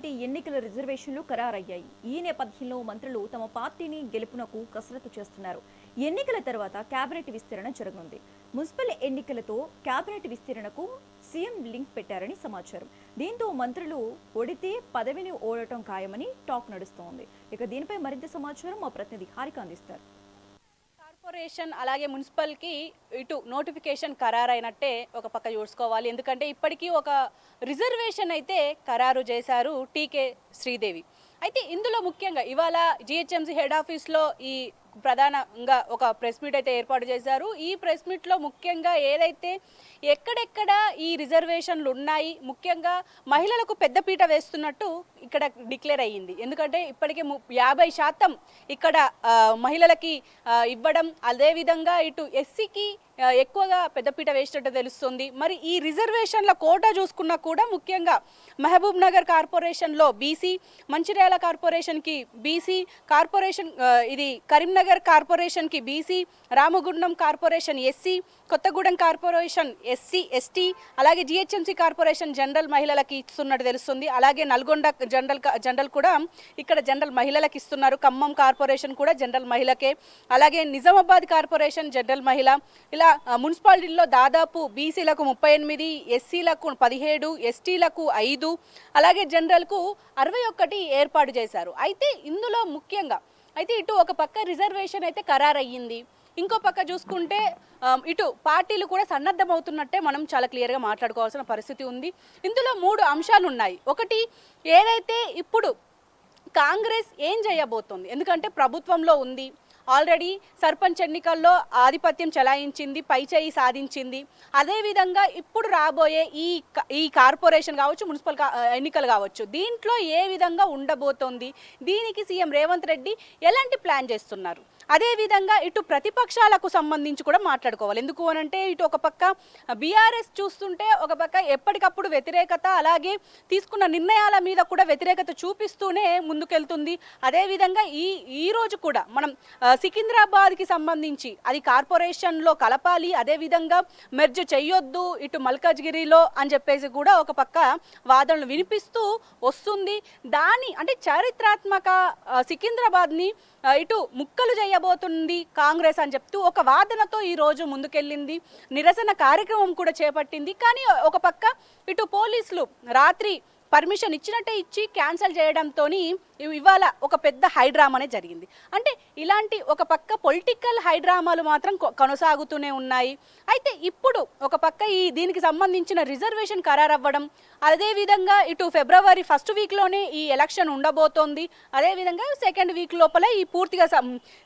Party ఎన్నికల రిజర్వేషన్లు ఖరారయ్యాయి. ఈ నేపథ్యంలో మంత్రులు తమ పార్టీని గెలుపునకు కసరత్తు చేస్తున్నారు. ఎన్నికల తర్వాత కేబినెట్ విస్తరణ జరగనుంది. మున్సిపల్ ఎన్నికలతో కేబినెట్ విస్తరణకు సీఎం లింక్ పెట్టారని సమాచారం. దీంతో మంత్రులు ఓడితే పదవిని ఓడటం ఖాయమని టాక్ నడుస్తోంది. ఇక దీనిపై మరింత సమాచారం మా ప్రతినిధి హారిక అందిస్తారు. కార్పొరేషన్ అలాగే మున్సిపల్కి ఇటు నోటిఫికేషన్ ఖరారైనట్టే ఒక పక్క చూసుకోవాలి. ఎందుకంటే ఇప్పటికీ ఒక రిజర్వేషన్ అయితే ఖరారు చేశారు టీకే శ్రీదేవి. అయితే ఇందులో ముఖ్యంగా ఇవాళ జిహెచ్ఎంసీ హెడ్ ఆఫీస్లో ఈ ప్రధానంగా ఒక ప్రెస్ మీట్ అయితే ఏర్పాటు చేశారు. ఈ ప్రెస్ మీట్లో ముఖ్యంగా ఏదైతే ఎక్కడెక్కడ ఈ రిజర్వేషన్లు ఉన్నాయి, ముఖ్యంగా మహిళలకు పెద్దపీట వేస్తున్నట్టు ఇక్కడ డిక్లేర్ అయ్యింది. ఎందుకంటే ఇప్పటికే 50% ఇక్కడ మహిళలకి ఇవ్వడం, అదేవిధంగా ఇటు ఎస్సీకి ఎక్కువగా పెద్దపీట వేసినట్టు తెలుస్తుంది. మరి ఈ రిజర్వేషన్ల కోటా చూసుకున్నా కూడా ముఖ్యంగా మహబూబ్ నగర్ కార్పొరేషన్లో బీసీ, మంచిర్యాల కార్పొరేషన్కి బీసీ, కార్పొరేషన్ ఇది కరీంనగర్ కార్పొరేషన్కి BC, Ramagundam corporation SC, Kothagudem corporation SC ST, అలాగే జిహెచ్ఎంసీ కార్పొరేషన్ జనరల్ మహిళలకి ఇస్తున్నట్టు తెలుస్తుంది. అలాగే నల్గొండ జనరల్ కూడా ఇక్కడ జనరల్ మహిళలకు ఇస్తున్నారు. ఖమ్మం కార్పొరేషన్ కూడా జనరల్ మహిళకే, అలాగే నిజామాబాద్ కార్పొరేషన్ జనరల్ మహిళ. ఇలా మున్సిపాలిటీల్లో దాదాపు బీసీలకు 38, ఎస్సీలకు 17, ఎస్టీలకు 5, అలాగే జనరల్కు 61 ఏర్పాటు చేశారు. అయితే ఇందులో ముఖ్యంగా అయితే ఇటు ఒక పక్క రిజర్వేషన్ అయితే ఖరారయ్యింది, ఇంకో పక్క చూసుకుంటే ఇటు పార్టీలు కూడా సన్నద్ధమవుతున్నట్టే మనం చాలా క్లియర్గా మాట్లాడుకోవాల్సిన పరిస్థితి ఉంది. ఇందులో 3 అంశాలు ఉన్నాయి. ఒకటి, ఏదైతే ఇప్పుడు కాంగ్రెస్ ఏం చేయబోతోంది, ఎందుకంటే ప్రభుత్వంలో ఉంది, ఆల్రెడీ సర్పంచ్ ఎన్నికల్లో ఆధిపత్యం చెలాయించింది, పైచేయి సాధించింది. అదేవిధంగా ఇప్పుడు రాబోయే ఈ కార్పొరేషన్ కావచ్చు, మున్సిపల్ ఎన్నికలు కావచ్చు, దీంట్లో ఏ విధంగా ఉండబోతోంది, దీనికి సీఎం రేవంత్ రెడ్డి ఎలాంటి ప్లాన్ చేస్తున్నారు, అదేవిధంగా ఇటు ప్రతిపక్షాలకు సంబంధించి కూడా మాట్లాడుకోవాలి. ఎందుకు అనంటే ఇటు ఒక పక్క బీఆర్ఎస్ చూస్తుంటే ఒక పక్క ఎప్పటికప్పుడు వ్యతిరేకత, అలాగే తీసుకున్న నిర్ణయాల మీద కూడా వ్యతిరేకత చూపిస్తూనే ముందుకెళ్తుంది. అదేవిధంగా ఈ రోజు కూడా మనం సికింద్రాబాద్కి సంబంధించి అది కార్పొరేషన్లో కలపాలి, అదేవిధంగా మెర్జ్ చెయ్యొద్దు ఇటు మల్కాజ్గిరిలో అని చెప్పేసి కూడా ఒక పక్క వాదనలు వినిపిస్తూ వస్తుంది. దాని అంటే చారిత్రాత్మక సికింద్రాబాద్ని ఇటు ముక్కలు చేయబోతుంది కాంగ్రెస్ అని చెప్తూ ఒక వాదనతో ఈరోజు ముందుకెళ్ళింది. నిరసన కార్యక్రమం కూడా చేపట్టింది. కానీ ఒక పక్క ఇటు పోలీసులు రాత్రి పర్మిషన్ ఇచ్చినట్టే ఇచ్చి క్యాన్సిల్ చేయడంతో ఇవాళ ఒక పెద్ద హైడ్రామానే జరిగింది. అంటే ఇలాంటి ఒక పక్క పొలిటికల్ హైడ్రామాలు మాత్రం కొనసాగుతూనే ఉన్నాయి. అయితే ఇప్పుడు ఒక పక్క దీనికి సంబంధించిన రిజర్వేషన్ ఖరారవ్వడం, అదేవిధంగా ఇటు ఫిబ్రవరి 1st వీక్లోనే ఈ ఎలక్షన్ ఉండబోతోంది, అదేవిధంగా 2nd వీక్ లోపల ఈ పూర్తిగా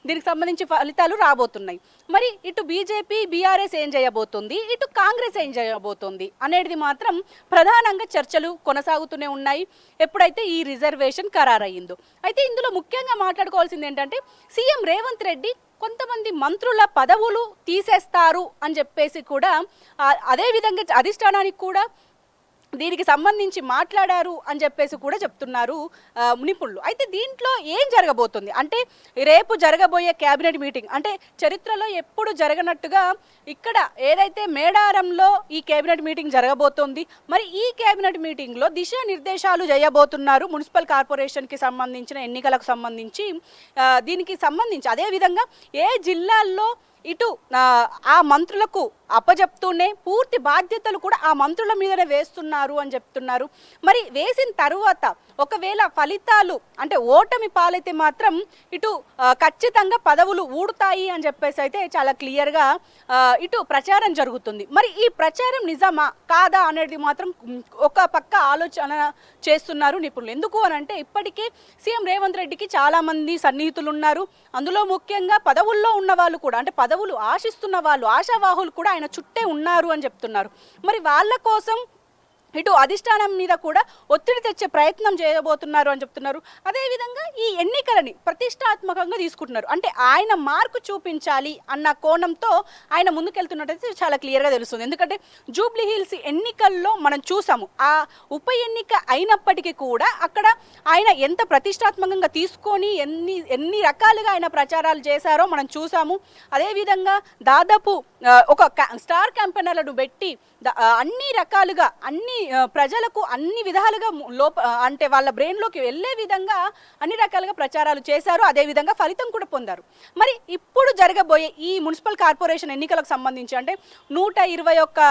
దీనికి సంబంధించి ఫలితాలు రాబోతున్నాయి. మరి ఇటు బీజేపీ బీఆర్ఎస్ ఏం చేయబోతుంది, ఇటు కాంగ్రెస్ ఏం చేయబోతోంది అనేది మాత్రం ప్రధానంగా చర్చలు కొనసాగుతూనే ఉన్నాయి ఎప్పుడైతే ఈ రిజర్వేషన్ ఖరారయ్యింది. అయితే ఇందులో ముఖ్యంగా మాట్లాడుకోవాల్సింది ఏంటంటే సీఎం రేవంత్ రెడ్డి కొంతమంది మంత్రుల పదవులు తీసేస్తారు అని చెప్పేసి కూడా, అదేవిధంగా అధిష్టానానికి కూడా దీనికి సంబంధించి మాట్లాడారు అని చెప్పేసి కూడా చెప్తున్నారు నిపుణులు. అయితే దీంట్లో ఏం జరగబోతుంది అంటే రేపు జరగబోయే కేబినెట్ మీటింగ్ అంటే చరిత్రలో ఎప్పుడు జరగనట్టుగా ఇక్కడ ఏదైతే మేడారంలో ఈ కేబినెట్ మీటింగ్ జరగబోతోంది. మరి ఈ కేబినెట్ మీటింగ్లో దిశానిర్దేశాలు చేయబోతున్నారు మున్సిపల్ కార్పొరేషన్కి సంబంధించిన ఎన్నికలకు సంబంధించి. దీనికి సంబంధించి అదేవిధంగా ఏ జిల్లాల్లో ఇటు ఆ మంత్రులకు అప్పజెప్తూనే పూర్తి బాధ్యతలు కూడా ఆ మంత్రుల మీదనే వేస్తున్నారు అని చెప్తున్నారు. మరి వేసిన తరువాత ఒకవేళ ఫలితాలు అంటే ఓటమి పాలైతే మాత్రం ఇటు ఖచ్చితంగా పదవులు ఊడుతాయి అని చెప్పేసి అయితే చాలా క్లియర్గా ఇటు ప్రచారం జరుగుతుంది. మరి ఈ ప్రచారం నిజమా కాదా అనేది మాత్రం ఒక పక్క ఆలోచన చేస్తున్నారు నిపుణులు. ఎందుకు అని అంటే ఇప్పటికే సీఎం రేవంత్ రెడ్డికి చాలామంది సన్నిహితులు ఉన్నారు. అందులో ముఖ్యంగా పదవుల్లో ఉన్న వాళ్ళు కూడా అంటే పదవులు ఆశిస్తున్న వాళ్ళు, ఆశావాహులు కూడా ఆయన చుట్టే ఉన్నారు అని చెప్తున్నారు. మరి వాళ్ళ కోసం ఇటు అధిష్టానం మీద కూడా ఒత్తిడి తెచ్చే ప్రయత్నం చేయబోతున్నారు అని చెప్తున్నారు. అదేవిధంగా ఈ ఎన్నికలని ప్రతిష్టాత్మకంగా తీసుకుంటున్నారు. అంటే ఆయన మార్కు చూపించాలి అన్న కోణంతో ఆయన ముందుకెళ్తున్నట్టయితే చాలా క్లియర్గా తెలుస్తుంది. ఎందుకంటే జూబ్లీ హిల్స్ ఎన్నికల్లో మనం చూసాము, ఆ ఉప ఎన్నిక అయినప్పటికీ కూడా అక్కడ ఆయన ఎంత ప్రతిష్టాత్మకంగా తీసుకొని ఎన్ని రకాలుగా ఆయన ప్రచారాలు చేశారో మనం చూసాము. అదేవిధంగా దాదాపు ఒక స్టార్ క్యాంపెయినర్లను పెట్టి అన్ని రకాలుగా అన్ని ప్రజలకు అన్ని విధాలుగా అంటే వాళ్ళ బ్రెయిన్లోకి వెళ్ళే విధంగా అన్ని రకాలుగా ప్రచారాలు చేశారు. అదేవిధంగా ఫలితం కూడా పొందారు. మరి ఇప్పుడు జరగబోయే ఈ మున్సిపల్ కార్పొరేషన్ ఎన్నికలకు సంబంధించి అంటే 121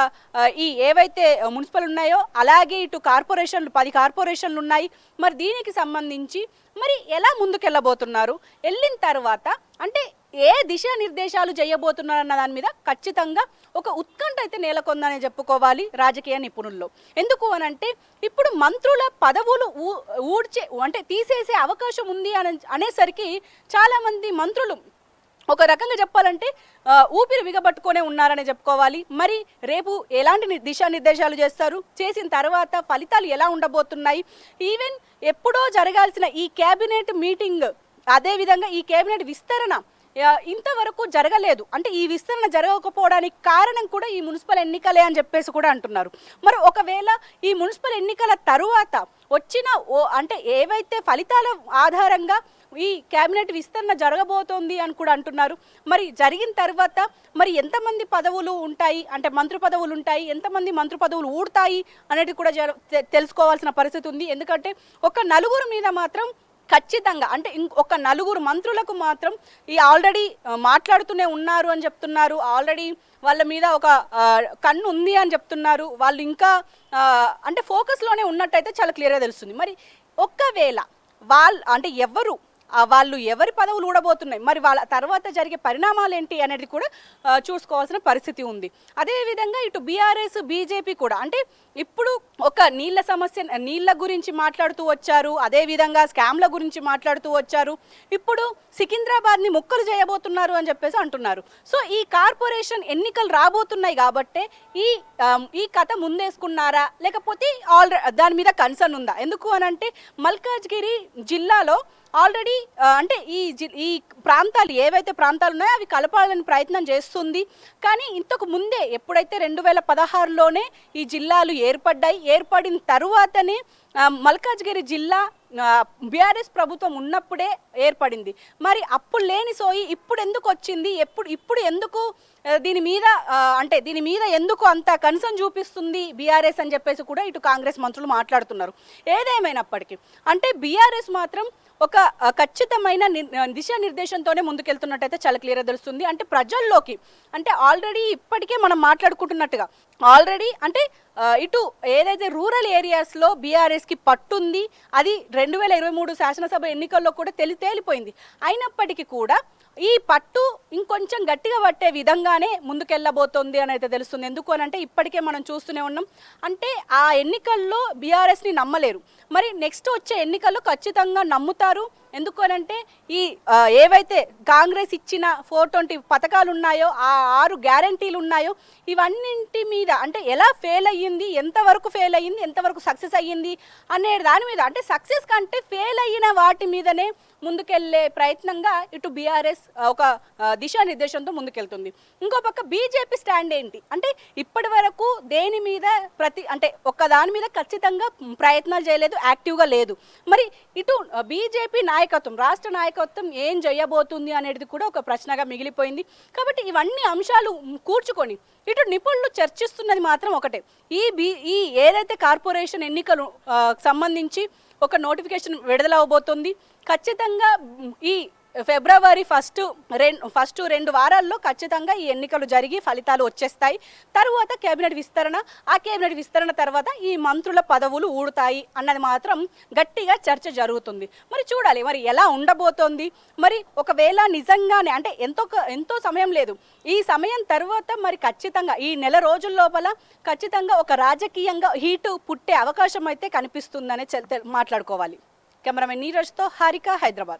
ఈ ఏవైతే మున్సిపల్ ఉన్నాయో అలాగే ఇటు కార్పొరేషన్లు 10 కార్పొరేషన్లు ఉన్నాయి. మరి దీనికి సంబంధించి మరి ఎలా ముందుకెళ్ళబోతున్నారు, వెళ్ళిన తర్వాత అంటే ఏ దిశానిర్దేశాలు చేయబోతున్నారు అన్న దాని మీద ఖచ్చితంగా ఒక ఉత్కంఠ అయితే నెలకొందనే చెప్పుకోవాలి రాజకీయ నిపుణుల్లో. ఎందుకు అనంటే ఇప్పుడు మంత్రుల పదవులు అంటే తీసేసే అవకాశం ఉంది అనేసరికి చాలామంది మంత్రులు ఒక రకంగా చెప్పాలంటే ఊపిరి బిగబట్టుకొనే ఉన్నారని చెప్పుకోవాలి. మరి రేపు ఎలాంటి దిశానిర్దేశాలు చేస్తారు, చేసిన తర్వాత ఫలితాలు ఎలా ఉండబోతున్నాయి, ఈవెన్ ఎప్పుడో జరగాల్సిన ఈ కేబినెట్ మీటింగ్ అదేవిధంగా ఈ కేబినెట్ విస్తరణ ఇంతవరకు జరగలేదు. అంటే ఈ విస్తరణ జరగకపోవడానికి కారణం కూడా ఈ మున్సిపల్ ఎన్నికలే అని చెప్పేసి కూడా అంటున్నారు. మరి ఒకవేళ ఈ మున్సిపల్ ఎన్నికల తరువాత వచ్చిన అంటే ఏవైతే ఫలితాల ఆధారంగా ఈ కేబినెట్ విస్తరణ జరగబోతోంది అని కూడా అంటున్నారు. మరి జరిగిన తర్వాత మరి ఎంతమంది పదవులు ఉంటాయి, అంటే మంత్రి పదవులు ఉంటాయి, ఎంతమంది మంత్రి పదవులు ఊడతాయి అనేది కూడా తెలుసుకోవాల్సిన పరిస్థితి ఉంది. ఎందుకంటే ఒక నలుగురు మీద మాత్రం ఖచ్చితంగా అంటే ఒక నలుగురు మంత్రులకు మాత్రం ఈ ఆల్రెడీ మాట్లాడుతూనే ఉన్నారు అని చెప్తున్నారు. ఆల్రెడీ వాళ్ళ మీద ఒక కన్ను ఉంది అని చెప్తున్నారు. వాళ్ళు ఇంకా అంటే ఫోకస్లోనే ఉన్నట్టయితే చాలా క్లియర్గా తెలుస్తుంది. మరి ఒక్కవేళ అంటే వాళ్ళు ఎవరి పదవులు ఊడబోతున్నాయి, మరి వాళ్ళ తర్వాత జరిగే పరిణామాలు ఏంటి అనేది కూడా చూసుకోవాల్సిన పరిస్థితి ఉంది. అదేవిధంగా ఇటు బీఆర్ఎస్ బీజేపీ కూడా అంటే ఇప్పుడు ఒక నీళ్ళ గురించి మాట్లాడుతూ వచ్చారు, అదేవిధంగా స్కామ్ల గురించి మాట్లాడుతూ వచ్చారు. ఇప్పుడు సికింద్రాబాద్ని ముక్కలు చేయబోతున్నారు అని చెప్పేసి అంటున్నారు. సో ఈ కార్పొరేషన్ ఎన్నికలు రాబోతున్నాయి కాబట్టి ఈ కథ ముందేసుకున్నారా, లేకపోతే దాని మీద కన్సర్న్ ఉందా? ఎందుకు అనంటే మల్కాజ్గిరి జిల్లాలో ఆల్రెడీ అంటే ఈ ప్రాంతాలు ఏవైతే ప్రాంతాలు ఉన్నాయో అవి కలపాలని ప్రయత్నం చేస్తుంది. కానీ ఇంతకు ముందే ఎప్పుడైతే 2016లోనే ఈ జిల్లాలు ఏర్పడిన తరువాతనే మల్కాజ్గిరి జిల్లా బీఆర్ఎస్ ప్రభుత్వం ఉన్నప్పుడే ఏర్పడింది. మరి అప్పుడు లేని సోయి ఇప్పుడు ఎందుకు వచ్చింది, ఇప్పుడు ఎందుకు దీని మీద ఎందుకు అంత కన్సర్న్ చూపిస్తుంది బీఆర్ఎస్ అని చెప్పేసి కూడా ఇటు కాంగ్రెస్ మంత్రులు మాట్లాడుతున్నారు. ఏదేమైనప్పటికీ అంటే బీఆర్ఎస్ మాత్రం ఒక ఖచ్చితమైన దిశానిర్దేశంతోనే ముందుకెళ్తున్నట్టయితే చాలా క్లియర్గా తెలుస్తుంది. అంటే ప్రజల్లోకి అంటే ఆల్రెడీ ఇప్పటికే మనం మాట్లాడుకుంటున్నట్టుగా ఆల్రెడీ అంటే ఇటు ఏదైతే రూరల్ ఏరియాస్లో బీఆర్ఎస్కి పట్టుంది, అది 2023 శాసనసభ ఎన్నికల్లో కూడా తేలిపోయింది. అయినప్పటికీ కూడా ఈ పట్టు ఇంకొంచెం గట్టిగా పట్టే విధంగానే ముందుకెళ్ళబోతోంది అని అయితే తెలుస్తుంది. ఎందుకు అని అంటే ఇప్పటికే మనం చూస్తూనే ఉన్నాం. అంటే ఆ ఎన్నికల్లో బీఆర్ఎస్ని నమ్మలేరు, మరి నెక్స్ట్ వచ్చే ఎన్నికల్లో ఖచ్చితంగా నమ్ముతారు. ఎందుకు అని అంటే ఈ ఏవైతే కాంగ్రెస్ ఇచ్చిన 420 పథకాలు ఉన్నాయో, ఆ 6 గ్యారంటీలు ఉన్నాయో, ఇవన్నింటి మీద అంటే ఎలా ఫెయిల్ అయ్యింది, ఎంతవరకు ఫెయిల్ అయ్యింది, ఎంతవరకు సక్సెస్ అయ్యింది అనే దాని మీద అంటే సక్సెస్ కంటే ఫెయిల్ అయిన వాటి మీదనే ముందుకెళ్లే ప్రయత్నంగా ఇటు బీఆర్ఎస్ ఒక దిశానిర్దేశంతో ముందుకెళ్తుంది. ఇంకో పక్క బీజేపీ స్టాండ్ ఏంటి అంటే ఇప్పటి వరకు దేని మీద అంటే ఒక్క దాని మీద ఖచ్చితంగా ప్రయత్నాలు చేయలేదు, యాక్టివ్గా లేదు. మరి ఇటు బీజేపీ నాయకత్వం, రాష్ట్ర నాయకత్వం ఏం చేయబోతుంది అనేది కూడా ఒక ప్రశ్నగా మిగిలిపోయింది. కాబట్టి ఇవన్నీ అంశాలు కూర్చుకొని ఇటు నిపుణులు చర్చిస్తున్నది మాత్రం ఒకటే, ఈ ఏదైతే కార్పొరేషన్ ఎన్నికలు సంబంధించి ఒక నోటిఫికేషన్ విడుదల అవబోతుంది. ఖచ్చితంగా ఈ ఫిబ్రవరి ఫస్ట్ 2 వారాల్లో ఖచ్చితంగా ఈ ఎన్నికలు జరిగి ఫలితాలు వచ్చేస్తాయి. తరువాత కేబినెట్ విస్తరణ, ఆ కేబినెట్ విస్తరణ తర్వాత ఈ మంత్రుల పదవులు ఊడుతాయి అన్నది మాత్రం గట్టిగా చర్చ జరుగుతుంది. మరి చూడాలి మరి ఎలా ఉండబోతోంది. మరి ఒకవేళ నిజంగానే అంటే ఎంతో సమయం లేదు, ఈ సమయం తర్వాత మరి ఖచ్చితంగా ఈ నెల రోజుల లోపల ఖచ్చితంగా ఒక రాజకీయంగా హీటు పుట్టే అవకాశం అయితే కనిపిస్తుందని మాట్లాడుకోవాలి. కెమెరామెన్ నీరజ్తో హారిక, హైదరాబాద్.